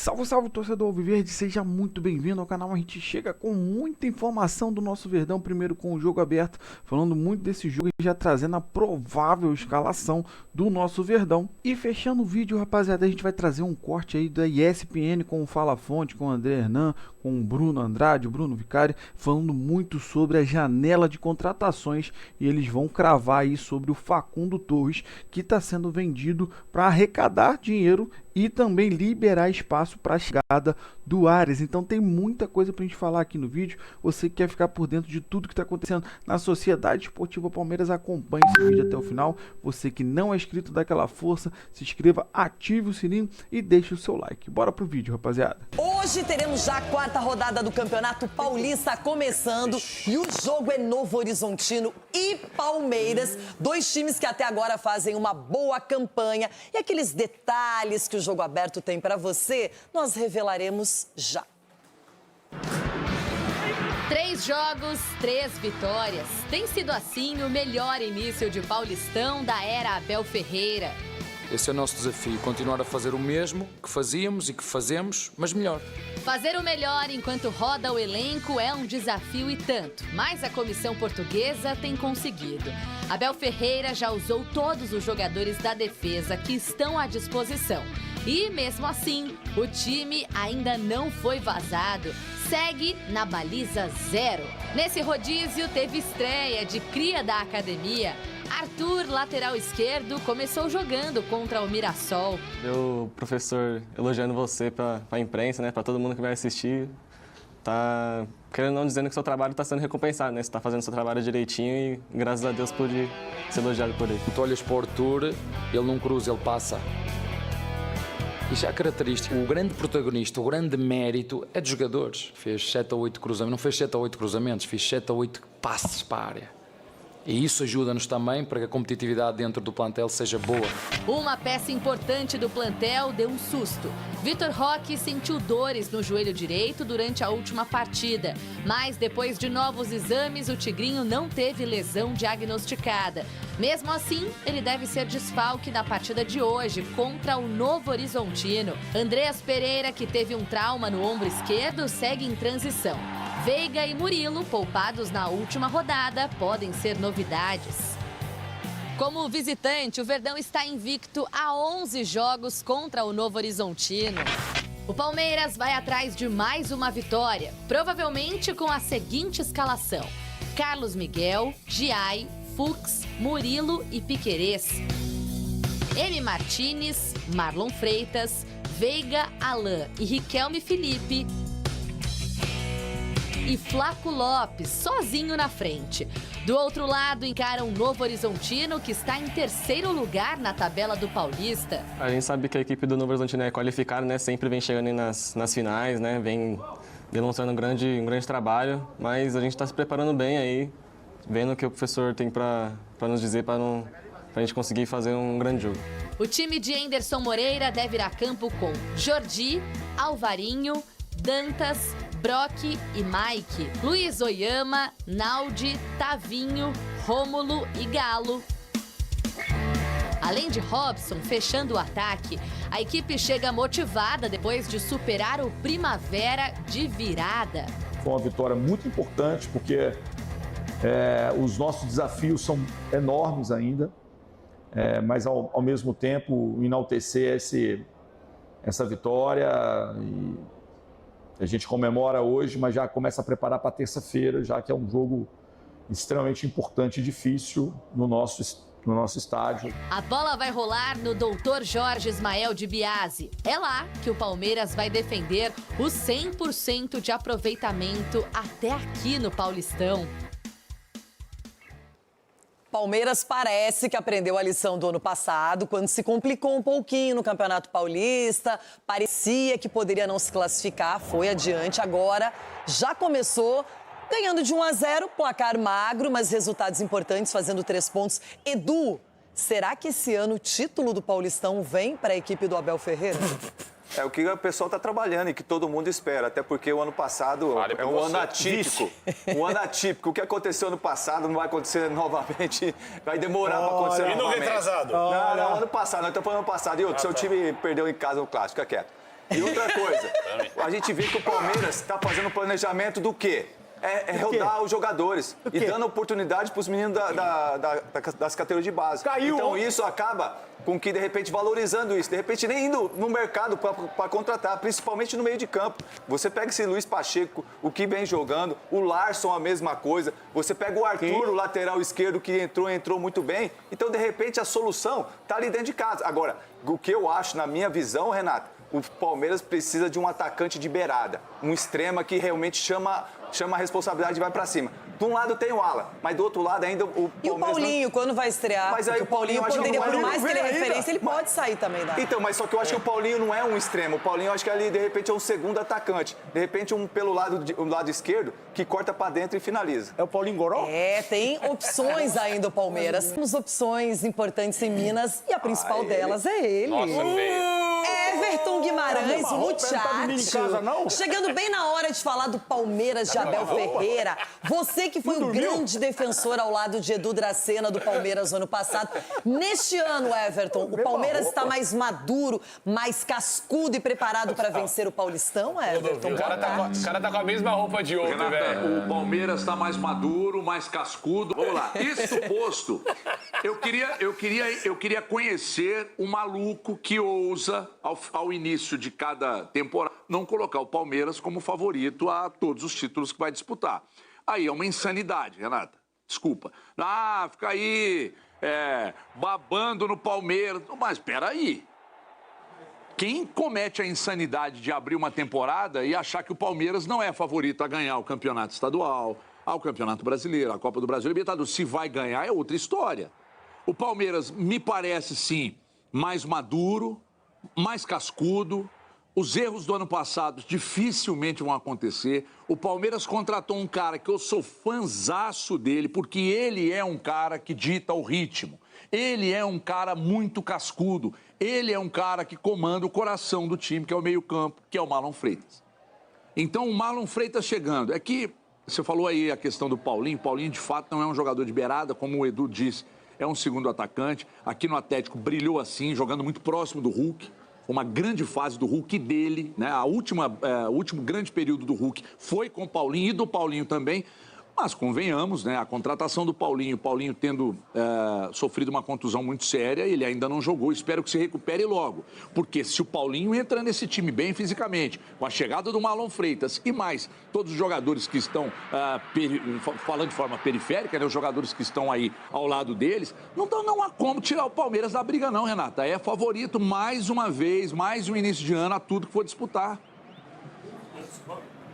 Salve, salve, torcedor alviverde, seja muito bem-vindo ao canal. A gente chega com muita informação do nosso Verdão, primeiro com o jogo aberto, falando muito desse jogo e já trazendo a provável escalação do nosso Verdão. E fechando o vídeo, rapaziada, a gente vai trazer um corte aí da ESPN com o Fala Fonte, com o André Hernan, com o Bruno Andrade, o Bruno Vicari, falando muito sobre a janela de contratações, e eles vão cravar aí sobre o Facundo Torres, que está sendo vendido para arrecadar dinheiro e também liberar espaço para a chegada do Ares. Então tem muita coisa para a gente falar aqui no vídeo. Você que quer ficar por dentro de tudo que está acontecendo na Sociedade Esportiva Palmeiras, acompanhe esse vídeo até o final. Você que não é inscrito, dá aquela força, se inscreva, ative o sininho e deixe o seu like. Bora pro vídeo, rapaziada. Hoje teremos já a quarta rodada do Campeonato Paulista começando e o jogo é Novo Horizontino e Palmeiras, dois times que até agora fazem uma boa campanha, e aqueles detalhes que o jogo aberto tem para você, nós revelaremos já. 3 jogos, 3 vitórias. Tem sido assim o melhor início de Paulistão da era Abel Ferreira. Esse é o nosso desafio, continuar a fazer o mesmo que fazíamos e que fazemos, mas melhor. Fazer o melhor enquanto roda o elenco é um desafio e tanto, mas a comissão portuguesa tem conseguido. Abel Ferreira já usou todos os jogadores da defesa que estão à disposição. E, mesmo assim, o time ainda não foi vazado. Segue na baliza 0. Nesse rodízio, teve estreia de cria da academia. Arthur, lateral esquerdo, começou jogando contra o Mirassol. O professor elogiando você para a imprensa, né, para todo mundo que vai assistir, tá querendo não dizendo que o seu trabalho está sendo recompensado, né? Você está fazendo o seu trabalho direitinho e graças a Deus pude ser elogiado por ele. Tu olhas para o Arthur, ele não cruza, ele passa. Isso é a característica. O grande protagonista, o grande mérito é dos jogadores. Fez 7 ou 8 cruzamentos, não fez 7 ou 8 cruzamentos, fez 7 ou 8 passes para a área. E isso ajuda-nos também para que a competitividade dentro do plantel seja boa. Uma peça importante do plantel deu um susto. Vitor Roque sentiu dores no joelho direito durante a última partida. Mas depois de novos exames, o Tigrinho não teve lesão diagnosticada. Mesmo assim, ele deve ser desfalque na partida de hoje contra o Novo Horizontino. Andreas Pereira, que teve um trauma no ombro esquerdo, segue em transição. Veiga e Murilo, poupados na última rodada, podem ser novidades. Como visitante, o Verdão está invicto a 11 jogos contra o Novo Horizontino. O Palmeiras vai atrás de mais uma vitória, provavelmente com a seguinte escalação: Carlos Miguel, Giai, Fux, Murilo e Piquerez. M. Martínez, Marlon Freitas, Veiga, Alain e Riquelme Felipe. E Flaco Lopes, sozinho na frente. Do outro lado, encara um Novo Horizontino que está em terceiro lugar na tabela do Paulista. A gente sabe que a equipe do Novo Horizontino é qualificada, né? Sempre vem chegando aí nas finais, né? Vem demonstrando um grande trabalho, mas a gente está se preparando bem aí, vendo o que o professor tem para nos dizer para a gente conseguir fazer um grande jogo. O time de Anderson Moreira deve ir a campo com Jordi, Alvarinho, Dantas, Brock e Mike, Luiz Oyama, Naldi, Tavinho, Rômulo e Galo. Além de Robson fechando o ataque, a equipe chega motivada depois de superar o Primavera de virada. Foi uma vitória muito importante porque os nossos desafios são enormes ainda, mas ao mesmo tempo enaltecer essa vitória. E a gente comemora hoje, mas já começa a preparar para terça-feira, já que é um jogo extremamente importante e difícil no nosso estádio. A bola vai rolar no Dr. Jorge Ismael de Biasi. É lá que o Palmeiras vai defender o 100% de aproveitamento até aqui no Paulistão. Palmeiras parece que aprendeu a lição do ano passado, quando se complicou um pouquinho no Campeonato Paulista, parecia que poderia não se classificar, foi adiante, agora já começou ganhando de 1-0, placar magro, mas resultados importantes, fazendo 3 pontos. Edu, será que esse ano o título do Paulistão vem para a equipe do Abel Ferreira? É o que o pessoal está trabalhando e que todo mundo espera, até porque o ano passado é um ano atípico. Um ano atípico. O que aconteceu no passado não vai acontecer novamente, vai demorar para acontecer novamente. E no retrasado? Não, ano passado, nós estamos falando ano passado. E outro, seu time perdeu em casa o clássico, fica quieto. E outra coisa, a gente vê que o Palmeiras está fazendo planejamento do quê? É rodar os jogadores e dando oportunidade para os meninos das categorias de base. Então isso acaba com que, de repente, valorizando isso. De repente, nem indo no mercado para contratar, principalmente no meio de campo. Você pega esse Luiz Pacheco, o que vem jogando, o Larson a mesma coisa. Você pega o Arthur, o lateral esquerdo, que entrou muito bem. Então, de repente, a solução está ali dentro de casa. Agora, o que eu acho, na minha visão, Renato, o Palmeiras precisa de um atacante de beirada, um extrema que realmente chama a responsabilidade e vai pra cima. De um lado tem o Alan, mas do outro lado ainda o Palmeiras... E o Paulinho, quando vai estrear? Mas aí o Paulinho poderia, por mais que ele é referência, ele pode sair também da... Então, mas só que eu acho que o Paulinho não é um extremo. O Paulinho, eu acho que ali, de repente, é um segundo atacante. De repente, um pelo lado esquerdo, que corta pra dentro e finaliza. É o Paulinho Goró? É, tem opções ainda o Palmeiras. Temos opções importantes em Minas e a principal delas é ele. Nossa, Everton Guimarães, muchacho. Chegando bem na hora de falar do Palmeiras de Abel Ferreira. Você que foi um grande defensor ao lado de Edu Dracena do Palmeiras no ano passado. Neste ano, Everton, o Palmeiras está mais maduro, mais cascudo e preparado para vencer o Paulistão, Everton? O cara tá com a mesma roupa de ontem, Renata, velho. o Palmeiras está mais maduro, mais cascudo. Vamos lá. Isso posto, eu queria conhecer o maluco que ousa, ao início de cada temporada, não colocar o Palmeiras como favorito a todos os títulos que vai disputar. Aí é uma insanidade, Renata. Desculpa. Fica aí babando no Palmeiras. Mas espera aí. Quem comete a insanidade de abrir uma temporada e achar que o Palmeiras não é favorito a ganhar o campeonato estadual, ao campeonato brasileiro, a Copa do Brasil, Libertadores, se vai ganhar é outra história. O Palmeiras me parece, sim, mais maduro, mais cascudo. Os erros do ano passado dificilmente vão acontecer. O Palmeiras contratou um cara que eu sou fãzaço dele, porque ele é um cara que dita o ritmo. Ele é um cara muito cascudo. Ele é um cara que comanda o coração do time, que é o meio-campo, que é o Marlon Freitas. Então, o Marlon Freitas chegando. É que você falou aí a questão do Paulinho. Paulinho, de fato, não é um jogador de beirada, como o Edu disse. É um segundo atacante. Aqui no Atlético brilhou assim, jogando muito próximo do Hulk. Uma grande fase do Hulk dele, né? O último grande período do Hulk foi com o Paulinho e do Paulinho também. Mas convenhamos, né? A contratação do Paulinho tendo sofrido uma contusão muito séria, ele ainda não jogou. Espero que se recupere logo. Porque se o Paulinho entra nesse time bem fisicamente, com a chegada do Marlon Freitas e mais todos os jogadores que estão, falando de forma periférica, né? Os jogadores que estão aí ao lado deles, não há como tirar o Palmeiras da briga não, Renata. É favorito mais uma vez, mais um início de ano a tudo que for disputar.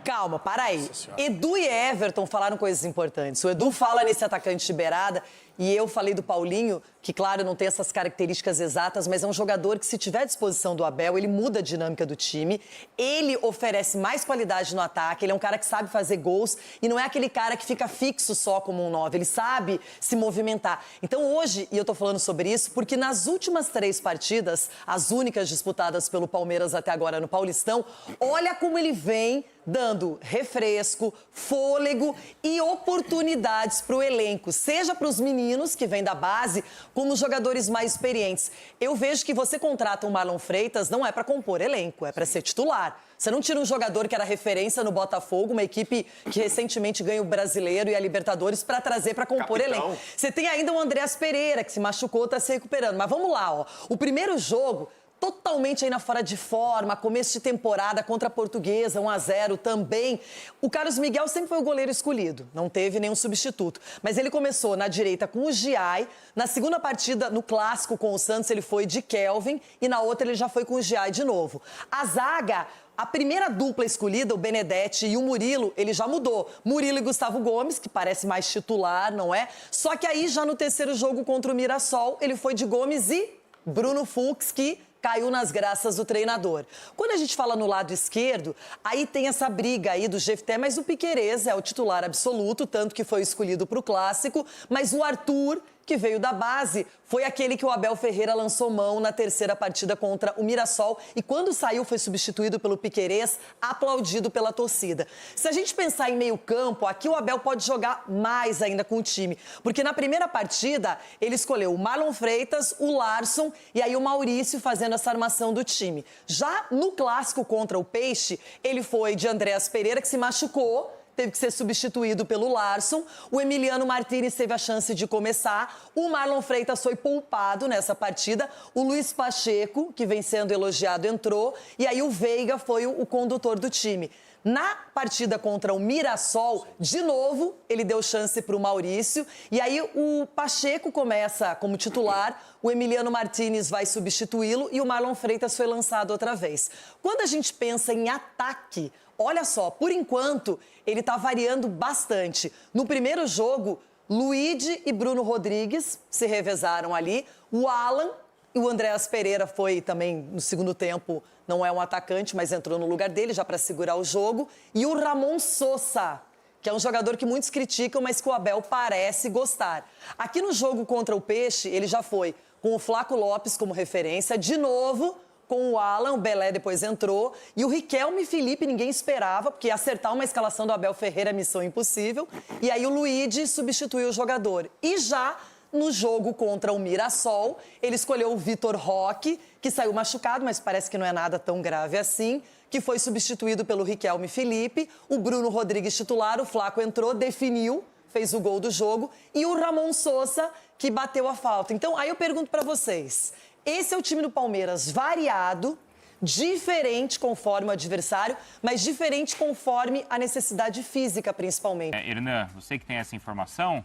Calma, para aí. Edu e Everton falaram coisas importantes. O Edu fala nesse atacante de beirada e eu falei do Paulinho, que, claro, não tem essas características exatas, mas é um jogador que, se tiver à disposição do Abel, ele muda a dinâmica do time. Ele oferece mais qualidade no ataque, ele é um cara que sabe fazer gols e não é aquele cara que fica fixo só como um 9, ele sabe se movimentar. Então, hoje, e eu tô falando sobre isso, porque nas últimas 3 partidas, as únicas disputadas pelo Palmeiras até agora no Paulistão, olha como ele vem dando refresco, fôlego e oportunidades para o elenco, seja para os meninos que vêm da base, como os jogadores mais experientes. Eu vejo que você contrata um Marlon Freitas não é para compor elenco, é para ser titular. Você não tira um jogador que era referência no Botafogo, uma equipe que recentemente ganha o Brasileiro e a Libertadores, para trazer para compor elenco. Você tem ainda o Andreas Pereira, que se machucou, está se recuperando. Mas vamos lá, ó. O primeiro jogo, totalmente ainda fora de forma, começo de temporada contra a Portuguesa, 1-0 também. O Carlos Miguel sempre foi o goleiro escolhido, não teve nenhum substituto. Mas ele começou na direita com o Giai, na segunda partida, no clássico com o Santos, ele foi de Kelvin e na outra ele já foi com o Giai de novo. A zaga, a primeira dupla escolhida, o Benedetti e o Murilo, ele já mudou. Murilo e Gustavo Gomes, que parece mais titular, não é? Só que aí, já no terceiro jogo contra o Mirassol, ele foi de Gomes e Bruno Fux, que caiu nas graças do treinador. Quando a gente fala no lado esquerdo, aí tem essa briga aí do Jefté, mas o Piquerez é o titular absoluto, tanto que foi escolhido para o Clássico, mas o Arthur, que veio da base, foi aquele que o Abel Ferreira lançou mão na terceira partida contra o Mirassol e quando saiu foi substituído pelo Piquerez, aplaudido pela torcida. Se a gente pensar em meio campo, aqui o Abel pode jogar mais ainda com o time, porque na primeira partida ele escolheu o Marlon Freitas, o Larson e aí o Maurício fazendo essa armação do time. Já no clássico contra o Peixe, ele foi de Andréas Pereira, que se machucou, teve que ser substituído pelo Larson. O Emiliano Martínez teve a chance de começar. O Marlon Freitas foi poupado nessa partida. O Luiz Pacheco, que vem sendo elogiado, entrou. E aí o Veiga foi o condutor do time. Na partida contra o Mirassol, de novo, ele deu chance para o Maurício. E aí o Pacheco começa como titular, o Emiliano Martínez vai substituí-lo e o Marlon Freitas foi lançado outra vez. Quando a gente pensa em ataque, olha só, por enquanto, ele está variando bastante. No primeiro jogo, Luigi e Bruno Rodrigues se revezaram ali. O Alan e o Andréas Pereira foi também, no segundo tempo, não é um atacante, mas entrou no lugar dele já para segurar o jogo. E o Ramon Sosa, que é um jogador que muitos criticam, mas que o Abel parece gostar. Aqui no jogo contra o Peixe, ele já foi com o Flaco Lopes como referência, de novo com o Alan, o Belé depois entrou, e o Riquelme Felipe ninguém esperava, porque acertar uma escalação do Abel Ferreira é missão impossível, e aí o Luigi substituiu o jogador. E já no jogo contra o Mirassol, ele escolheu o Vitor Roque, que saiu machucado, mas parece que não é nada tão grave assim, que foi substituído pelo Riquelme Felipe, o Bruno Rodrigues titular, o Flaco entrou, definiu, fez o gol do jogo, e o Ramon Sosa, que bateu a falta. Então, aí eu pergunto para vocês, esse é o time do Palmeiras variado, diferente conforme o adversário, mas diferente conforme a necessidade física, principalmente. Hernan, você que tem essa informação...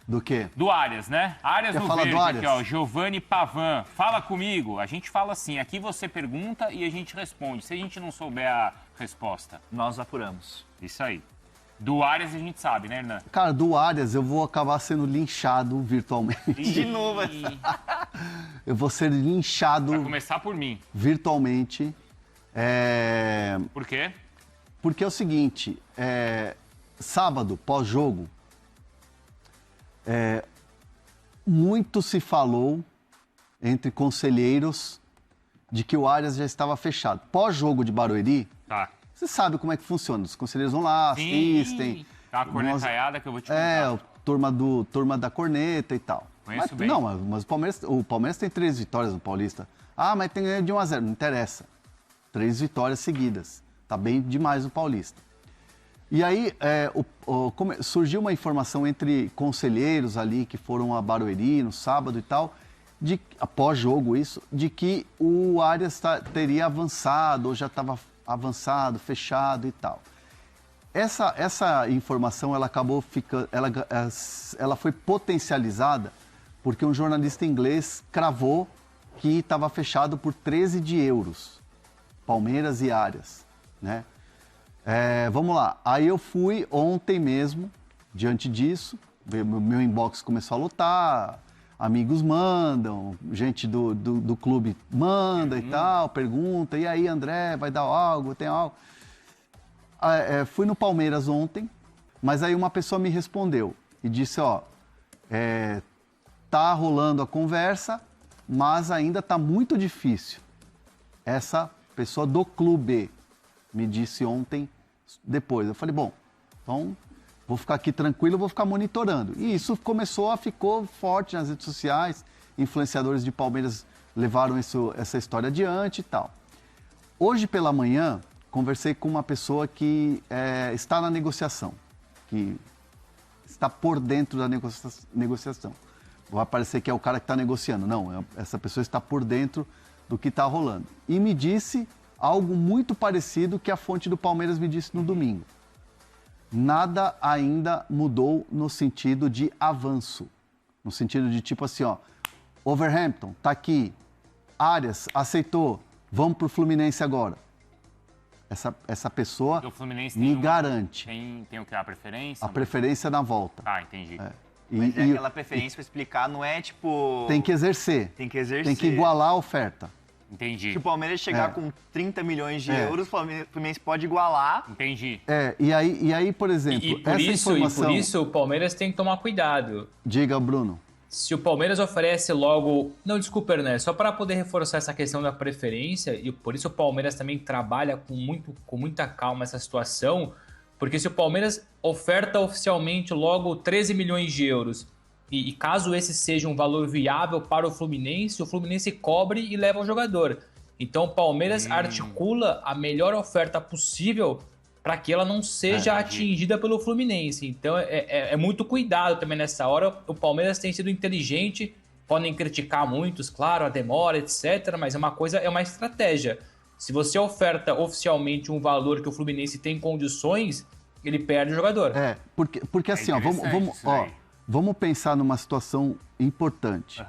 Do quê? Do Arias, né? Arias Quer no falar verde, do Arias? aqui, ó, Giovanni Pavan. Fala comigo. A gente fala assim, aqui você pergunta e a gente responde. Se a gente não souber a resposta, nós apuramos. Isso aí. Do Arias a gente sabe, né, Hernan? Cara, do Arias eu vou acabar sendo linchado virtualmente. De novo. Eu vou ser linchado... Vai começar por mim. Virtualmente. Por quê? Porque é o seguinte, sábado, pós-jogo, muito se falou entre conselheiros de que o Arias já estava fechado. Pós-jogo de Barueri, Tá. você sabe como é que funciona. Os conselheiros vão lá, assistem. Tá uma cornetaiada que eu vou te contar. Turma da corneta e tal. Conheço Mas, bem. não, mas o Palmeiras tem 3 vitórias no Paulista. Ah, mas tem ganho de 1-0. Não interessa. 3 vitórias seguidas. Tá bem demais o Paulista. E aí surgiu uma informação entre conselheiros ali que foram a Barueri no sábado e tal, após jogo isso, de que o Arias teria avançado, ou já estava avançado, fechado e tal. Essa informação ela acabou ficando, ela foi potencializada porque um jornalista inglês cravou que estava fechado por 13 de euros, Palmeiras e Arias, né? Vamos lá, aí eu fui ontem mesmo, diante disso, meu inbox começou a lotar, amigos mandam, gente do clube manda e tal, pergunta, e aí André, vai dar algo, tem algo? Fui no Palmeiras ontem, mas aí uma pessoa me respondeu e disse, tá rolando a conversa, mas ainda tá muito difícil. Essa pessoa do clube me disse ontem, depois. Eu falei, bom, então vou ficar aqui tranquilo, vou ficar monitorando. E isso ficou forte nas redes sociais, influenciadores de Palmeiras levaram essa história adiante e tal. Hoje pela manhã, conversei com uma pessoa que está na negociação, que está por dentro da negociação. Vai parecer que é o cara que está negociando. Não, essa pessoa está por dentro do que está rolando. E me disse algo muito parecido que a fonte do Palmeiras me disse no domingo. Nada ainda mudou no sentido de avanço. No sentido de tipo assim, Overhampton, tá aqui. Arias, aceitou. Vamos pro Fluminense agora. Essa pessoa me garante. Tem o que? A preferência? A preferência na volta. Ah, entendi. Mas aquela preferência para explicar, não é tipo... Tem que exercer. Tem que exercer. Tem que igualar a oferta. Entendi. Se o Palmeiras chegar com 30 milhões de euros, o Fluminense pode igualar. Entendi. E aí, por exemplo, por isso o Palmeiras tem que tomar cuidado. Diga, Bruno. se o Palmeiras oferece logo... Não, desculpa, Ernesto, só para poder reforçar essa questão da preferência, e por isso o Palmeiras também trabalha com muita calma essa situação, porque se o Palmeiras oferta oficialmente logo 13 milhões de euros, e caso esse seja um valor viável para o Fluminense cobre e leva o jogador. Então o Palmeiras articula a melhor oferta possível para que ela não seja atingida pelo Fluminense. Então é muito cuidado também nessa hora. O Palmeiras tem sido inteligente, podem criticar muitos, claro, a demora, etc. Mas é uma estratégia. Se você oferta oficialmente um valor que o Fluminense tem condições, ele perde o jogador. Porque assim, vamos pensar numa situação importante.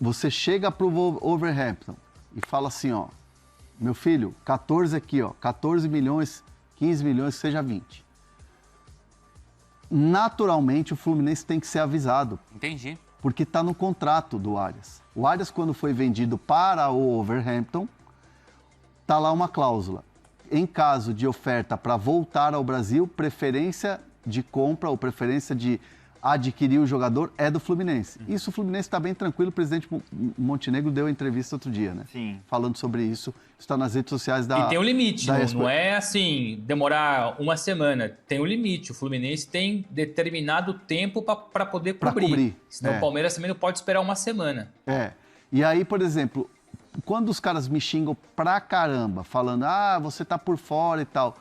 Você chega para o Wolverhampton e fala assim, ó, meu filho, 14 aqui, ó, 14 milhões, 15 milhões, seja 20. Naturalmente, o Fluminense tem que ser avisado. Entendi. Porque está no contrato do Arias. O Arias, quando foi vendido para o Wolverhampton, está lá uma cláusula. Em caso de oferta para voltar ao Brasil, preferência de compra ou preferência de adquirir o jogador é do Fluminense. Isso o Fluminense está bem tranquilo. O presidente Montenegro deu entrevista outro dia, né? Sim. Falando sobre isso. Está nas redes sociais da... E tem um limite, não é assim, demorar uma semana. Tem um limite. O Fluminense tem determinado tempo para poder cobrir. Senão o Palmeiras também não pode esperar uma semana. E aí, por exemplo, quando os caras me xingam pra caramba, falando, você tá por fora e tal,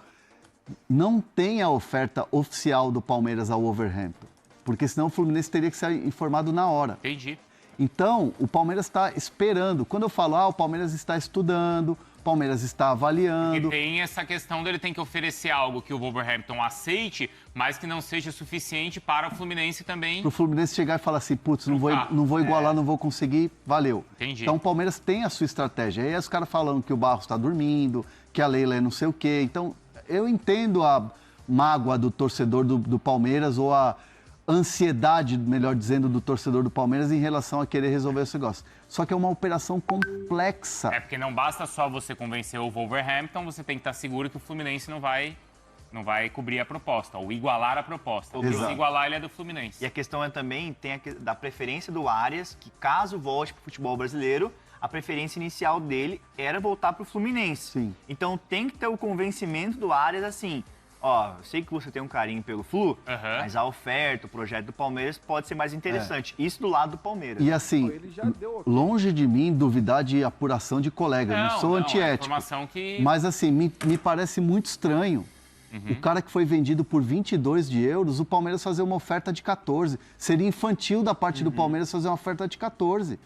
não tem a oferta oficial do Palmeiras ao Wolverhampton. Porque senão o Fluminense teria que ser informado na hora. Entendi. Então, o Palmeiras está esperando. Quando eu falo, o Palmeiras está estudando, o Palmeiras está avaliando. Porque tem essa questão dele tem que oferecer algo que o Wolverhampton aceite, mas que não seja suficiente para o Fluminense também. Para o Fluminense chegar e falar assim, putz, não vou igualar, não vou conseguir, valeu. Entendi. Então o Palmeiras tem a sua estratégia. Aí os caras falando que o Barros está dormindo, que a Leila é não sei o quê. Então, eu entendo a mágoa do torcedor do Palmeiras ou a ansiedade, melhor dizendo, do torcedor do Palmeiras em relação a querer resolver esse negócio. Só que é uma operação complexa. Porque não basta só você convencer o Wolverhampton, você tem que estar seguro que o Fluminense não vai cobrir a proposta, ou igualar a proposta. Porque se igualar, ele é do Fluminense. E a questão também tem da preferência do Arias, que caso volte para o futebol brasileiro, a preferência inicial dele era voltar para o Fluminense. Sim. Então tem que ter o convencimento do Arias assim... eu sei que você tem um carinho pelo Flu, mas a oferta, o projeto do Palmeiras pode ser mais interessante. Isso do lado do Palmeiras. E assim, longe de mim duvidar de apuração de colega, eu não sou antiético. Mas assim, me parece muito estranho. O cara que foi vendido por 22 de euros, o Palmeiras fazer uma oferta de 14. Seria infantil da parte do Palmeiras fazer uma oferta de 14.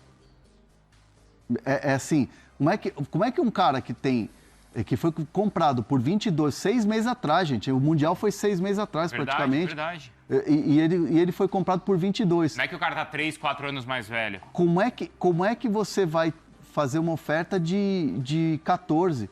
Assim, como é que um cara que foi comprado por 22, 6 meses atrás, gente. O Mundial foi 6 meses atrás, praticamente. Verdade. E ele foi comprado por 22. Não é que o cara tá 3, 4 anos mais velho. Como é que você vai fazer uma oferta de 14?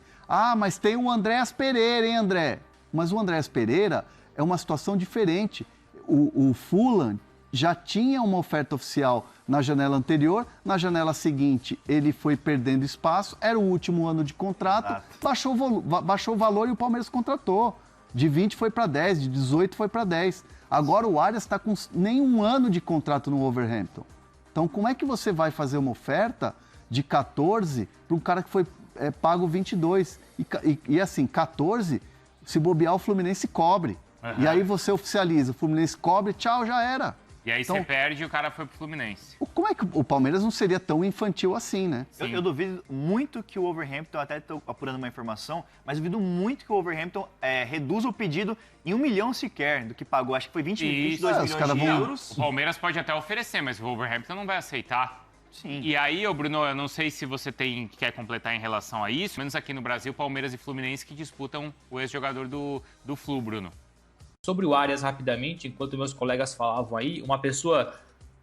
Mas tem o Andréas Pereira, hein, André? Mas o Andréas Pereira é uma situação diferente. O Fulham já tinha uma oferta oficial na janela anterior, na janela seguinte ele foi perdendo espaço, era o último ano de contrato, baixou o valor e o Palmeiras contratou. De 20 foi para 10, de 18 foi para 10. Agora o Arias está com nenhum ano de contrato no Wolverhampton. Então como é que você vai fazer uma oferta de 14 para um cara que foi pago 22? E assim, 14, se bobear o Fluminense cobre. E aí você oficializa, o Fluminense cobre, tchau, já era. E aí você perde e o cara foi pro Fluminense. Como é que o Palmeiras não seria tão infantil assim, né? Eu duvido muito que o Wolverhampton, até estou apurando uma informação, mas duvido muito que o Wolverhampton reduza o pedido em 1 milhão sequer do que pagou. Acho que foi 22 milhões de euros. O Palmeiras pode até oferecer, mas o Wolverhampton não vai aceitar. Sim. E aí, Bruno, eu não sei se você quer completar em relação a isso, menos aqui no Brasil, Palmeiras e Fluminense que disputam o ex-jogador do Flu, Bruno. Sobre o Arias, rapidamente, enquanto meus colegas falavam aí, uma pessoa,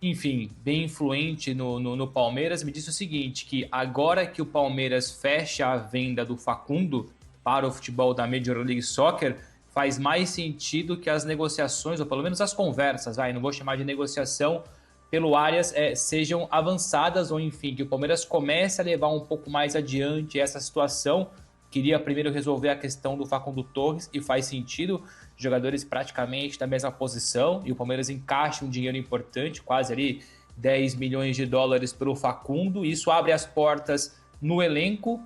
enfim, bem influente no Palmeiras me disse o seguinte, que agora que o Palmeiras fecha a venda do Facundo para o futebol da Major League Soccer, faz mais sentido que as negociações, ou pelo menos as conversas, não vou chamar de negociação, pelo Arias sejam avançadas, ou enfim, que o Palmeiras comece a levar um pouco mais adiante essa situação. Queria primeiro resolver a questão do Facundo Torres, e faz sentido, jogadores praticamente da mesma posição, e o Palmeiras encaixa um dinheiro importante, quase ali 10 milhões de dólares pelo Facundo. Isso abre as portas no elenco,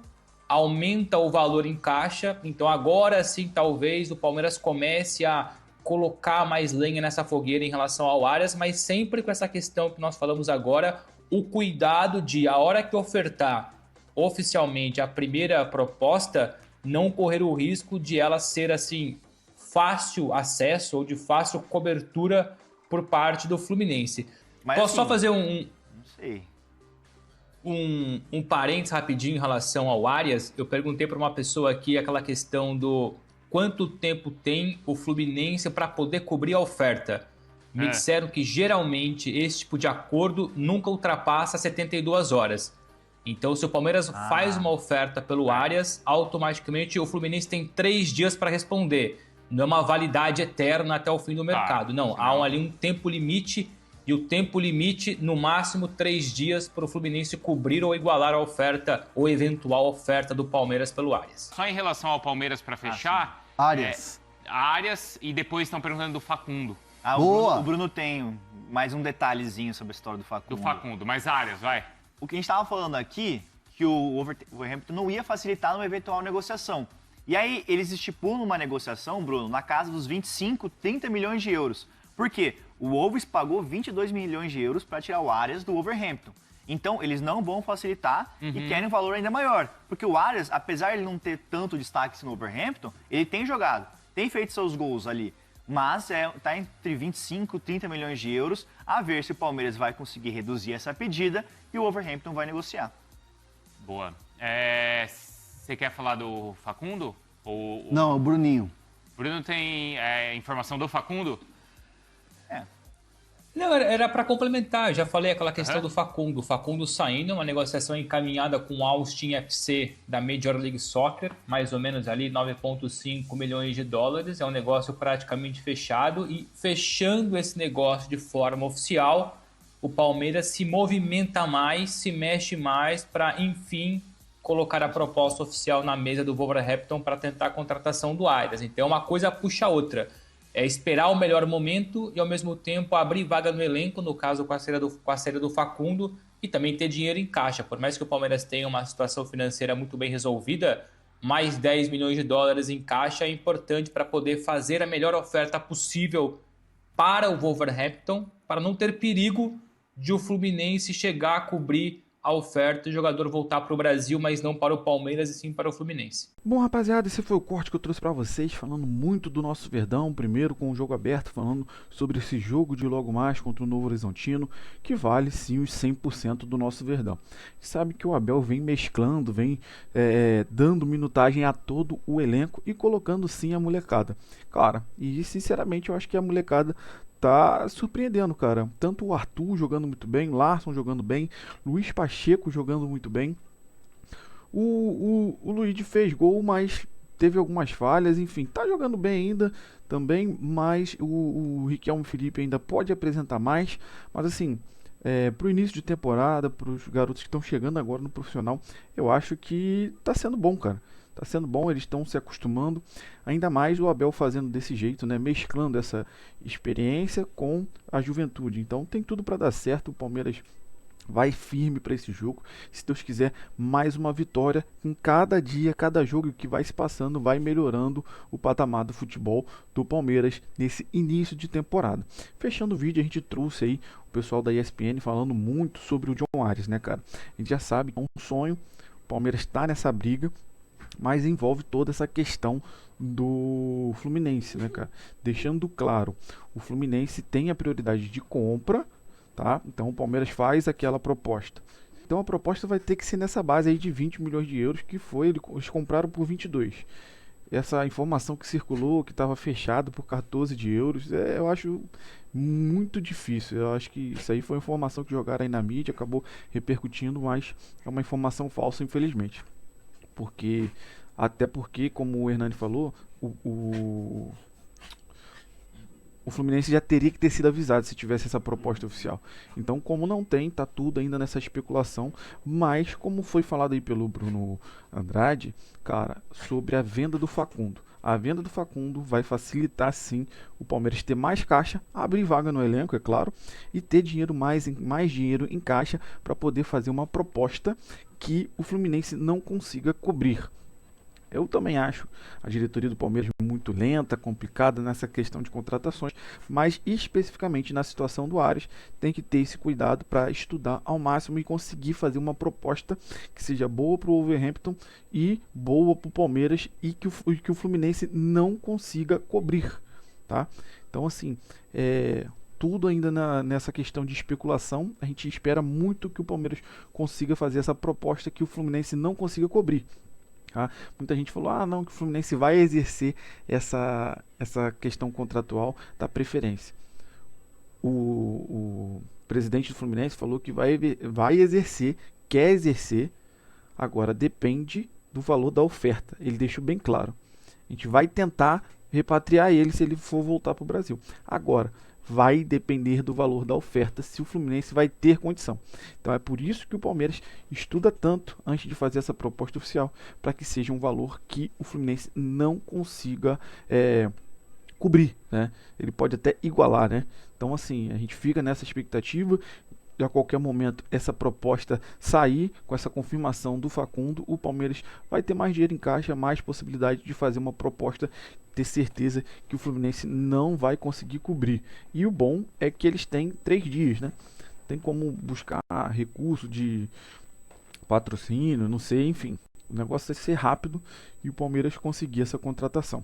aumenta o valor em caixa. Então agora sim, talvez o Palmeiras comece a colocar mais lenha nessa fogueira em relação ao Arias, mas sempre com essa questão que nós falamos agora, o cuidado de, a hora que ofertar oficialmente a primeira proposta, não correr o risco de ela ser assim, fácil acesso ou de fácil cobertura por parte do Fluminense. Mas, posso só fazer não sei. um parênteses rapidinho em relação ao Arias? Eu perguntei para uma pessoa aqui aquela questão do quanto tempo tem o Fluminense para poder cobrir a oferta. Me disseram que geralmente esse tipo de acordo nunca ultrapassa 72 horas. Então, se o Palmeiras faz uma oferta pelo Arias, automaticamente o Fluminense tem 3 dias para responder. Não é uma validade eterna até o fim do mercado. Não, há ali um tempo limite, e o tempo limite, no máximo 3 dias, para o Fluminense cobrir ou igualar a oferta ou eventual oferta do Palmeiras pelo Arias. Só em relação ao Palmeiras, para fechar... Arias. Arias, e depois estão perguntando do Facundo. Boa. O Bruno tem mais um detalhezinho sobre a história do Facundo. Do Facundo, mas Arias, vai. O que a gente estava falando aqui, que o Wolverhampton não ia facilitar numa eventual negociação. E aí eles estipulam uma negociação, Bruno, na casa dos 25, 30 milhões de euros. Por quê? O Wolves pagou 22 milhões de euros para tirar o Arias do Wolverhampton. Então, eles não vão facilitar e querem um valor ainda maior. Porque o Arias, apesar de ele não ter tanto destaque no Wolverhampton, ele tem jogado, tem feito seus gols ali. Mas está entre 25 e 30 milhões de euros, a ver se o Palmeiras vai conseguir reduzir essa pedida e o Wolverhampton vai negociar. Boa. Você quer falar do Facundo? Não, o Bruninho. Bruno tem informação do Facundo? Não, era para complementar, eu já falei aquela questão do Facundo. O Facundo saindo, uma negociação encaminhada com o Austin FC da Major League Soccer, mais ou menos ali 9,5 milhões de dólares. É um negócio praticamente fechado, e fechando esse negócio de forma oficial, o Palmeiras se movimenta mais, se mexe mais para, enfim, colocar a proposta oficial na mesa do Wolverhampton para tentar a contratação do Arias. Então uma coisa puxa a outra. É esperar o melhor momento e, ao mesmo tempo, abrir vaga no elenco, no caso com a saída do Facundo, e também ter dinheiro em caixa. Por mais que o Palmeiras tenha uma situação financeira muito bem resolvida, mais 10 milhões de dólares em caixa é importante para poder fazer a melhor oferta possível para o Wolverhampton, para não ter perigo de o Fluminense chegar a cobrir a oferta e o jogador voltar para o Brasil, mas não para o Palmeiras e sim para o Fluminense. Bom, rapaziada, esse foi o corte que eu trouxe para vocês, falando muito do nosso Verdão, primeiro com o jogo aberto, falando sobre esse jogo de logo mais contra o Novo Horizontino, que vale sim os 100% do nosso Verdão. Sabe que o Abel vem mesclando, vem dando minutagem a todo o elenco e colocando sim a molecada. Cara, e sinceramente eu acho que a molecada tá surpreendendo, cara. Tanto o Arthur jogando muito bem, Larson jogando bem, Luiz Pacheco jogando muito bem. O Luigi fez gol, mas teve algumas falhas, enfim, tá jogando bem ainda também, mas o Riquelme Felipe ainda pode apresentar mais, mas assim, pro início de temporada, pros garotos que estão chegando agora no profissional, eu acho que tá sendo bom, cara. Tá sendo bom, eles estão se acostumando, ainda mais o Abel fazendo desse jeito, né, mesclando essa experiência com a juventude. Então tem tudo para dar certo, o Palmeiras vai firme para esse jogo. Se Deus quiser, mais uma vitória. Em cada dia, cada jogo que vai se passando, vai melhorando o patamar do futebol do Palmeiras nesse início de temporada. Fechando o vídeo, a gente trouxe aí o pessoal da ESPN falando muito sobre o John Arias, né, cara? A gente já sabe que é um sonho, o Palmeiras está nessa briga, mas envolve toda essa questão do Fluminense, né, cara? Deixando claro, o Fluminense tem a prioridade de compra, tá? Então o Palmeiras faz aquela proposta. Então a proposta vai ter que ser nessa base aí de 20 milhões de euros, que foi, eles compraram por 22. Essa informação que circulou, que estava fechado por 14 de euros, eu acho muito difícil. Eu acho que isso aí foi uma informação que jogaram aí na mídia, acabou repercutindo, mas é uma informação falsa, infelizmente. Até porque, como o Hernani falou, o Fluminense já teria que ter sido avisado se tivesse essa proposta oficial. Então, como não tem, tá tudo ainda nessa especulação. Mas, como foi falado aí pelo Bruno Andrade, cara, sobre a venda do Facundo. A venda do Facundo vai facilitar, sim, o Palmeiras ter mais caixa, abrir vaga no elenco, é claro, e ter dinheiro mais dinheiro em caixa para poder fazer uma proposta que o Fluminense não consiga cobrir. Eu também acho a diretoria do Palmeiras muito lenta, complicada nessa questão de contratações, mas especificamente na situação do Arias, tem que ter esse cuidado para estudar ao máximo e conseguir fazer uma proposta que seja boa para o Wolverhampton e boa para o Palmeiras e que o Fluminense não consiga cobrir, tá? Então, assim, tudo ainda nessa questão de especulação. A gente espera muito que o Palmeiras consiga fazer essa proposta que o Fluminense não consiga cobrir. Tá? Muita gente falou, não, que o Fluminense vai exercer essa questão contratual da preferência. O presidente do Fluminense falou que vai exercer, quer exercer, agora depende do valor da oferta. Ele deixou bem claro. A gente vai tentar repatriar ele se ele for voltar para o Brasil. Agora, vai depender do valor da oferta se o Fluminense vai ter condição. Então é por isso que o Palmeiras estuda tanto antes de fazer essa proposta oficial, para que seja um valor que o Fluminense não consiga cobrir, né? Ele pode até igualar, né? Então, assim, a gente fica nessa expectativa de a qualquer momento essa proposta sair com essa confirmação do Facundo, o Palmeiras vai ter mais dinheiro em caixa, mais possibilidade de fazer uma proposta, ter certeza que o Fluminense não vai conseguir cobrir. E o bom é que eles têm 3 dias, né? Tem como buscar recurso de patrocínio, não sei, enfim. O negócio é ser rápido e o Palmeiras conseguir essa contratação.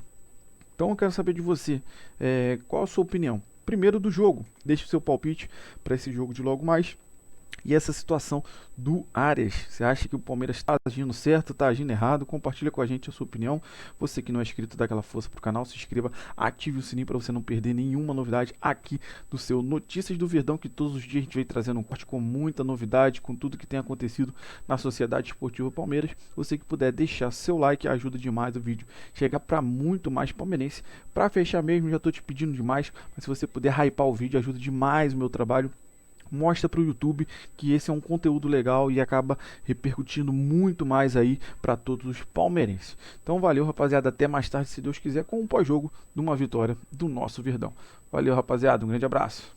Então eu quero saber de você, qual a sua opinião? Primeiro do jogo, deixe o seu palpite para esse jogo de logo mais. E essa situação do Arias, você acha que o Palmeiras está agindo certo, está agindo errado? Compartilha com a gente a sua opinião. Você que não é inscrito, dá aquela força pro canal, se inscreva, ative o sininho para você não perder nenhuma novidade aqui do seu Notícias do Verdão, que todos os dias a gente vem trazendo um corte com muita novidade, com tudo que tem acontecido na Sociedade Esportiva Palmeiras. Você que puder deixar seu like, ajuda demais o vídeo chegar para muito mais palmeirense. Para fechar mesmo, já estou te pedindo demais, mas se você puder hypar o vídeo, ajuda demais o meu trabalho. Mostra para o YouTube que esse é um conteúdo legal e acaba repercutindo muito mais aí para todos os palmeirenses. Então valeu, rapaziada, até mais tarde, se Deus quiser, com o pós-jogo de uma vitória do nosso Verdão. Valeu, rapaziada, um grande abraço.